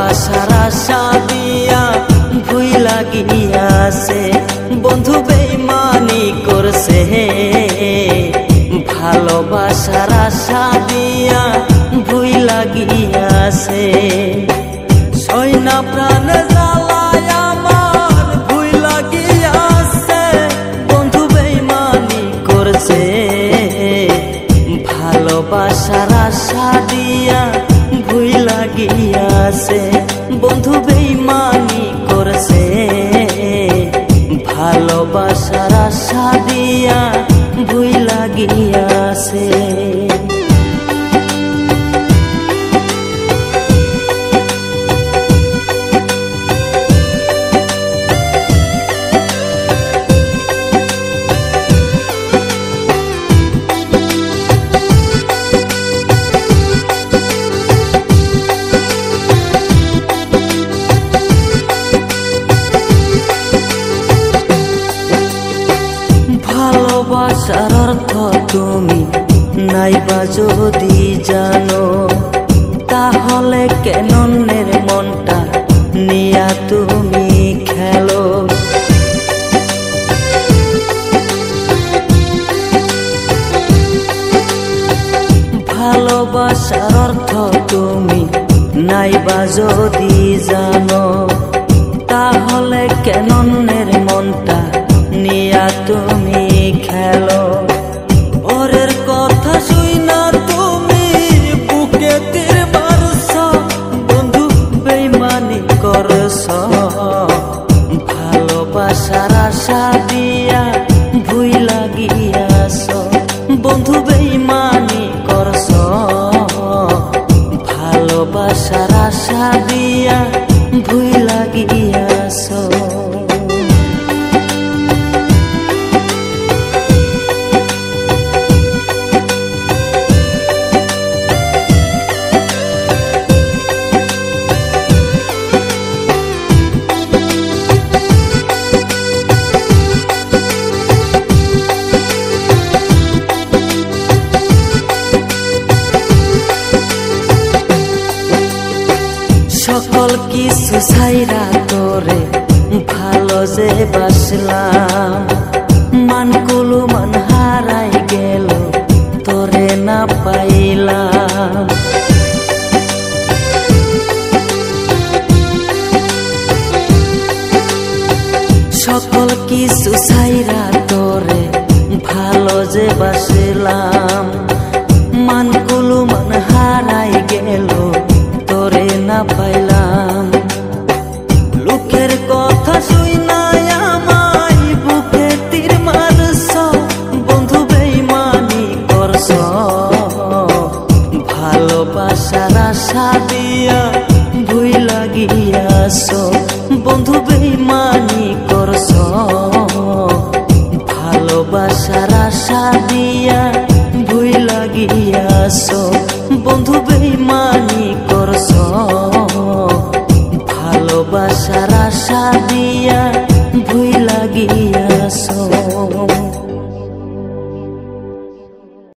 ভালোবাসার আশা দিয়া ভুইলা গিয়াছে বন্ধু বেইমানি করছে ভালোবাসার আশা দিয়া ভুইলা গিয়াছে সইনা প্রাণ জ্বালায় আমার ভুইলা গিয়াছে বন্ধু বেইমানি করছে ভালোবাসার আশা দিয়া ভুইলা গিয়াছে বন্ধু বেইমানি করছে ভালোবাসার আশা দিয়া ভুইলা গিয়াছে ভালোবাসার অর্থ তুমি নাইবা যদি জানো তাহলে কেন অন্যের মনটা নিয়া তুমি খেলো ভালোবাসার অর্থ তুমি নাইবা যদি জানো তাহলে কেন অন্যের মনটা নিয়া তুমি খেলো ওরের কথা শুইনা তুমি বুকে তীর মারছ বন্ধু বেইমানি করছ ভালোবাসার আশা দিয়া ভুইলা গিয়াছ বন্ধু বেইমানি করছ ভালোবাসার আশা দিয়া ভুইলা গিয়াছ সকল কিছু ছাইরা তোরে ভালো যে বাসলাম মানকুলু মান হারাই গেল তোরে না পাইলাম সকল কিছু ছাইরা তোরে ভালো যে বাসলাম মানকুলু মান হারাই গেল তোরে না পাইলাম লোকের কথা শুইনা আমায় বুকে তীর মারছ বন্ধু বেইমানি করছ ভালোবাসার আশা দিয়া ভুইলা গিয়াছ বন্ধু বেইমানি করছ ভালোবাসার আশা দিয়া ভুইলা গিয়াছ বন্ধু বেইমানি করছ ভালোবাসার আশা দিয়া ভুইলা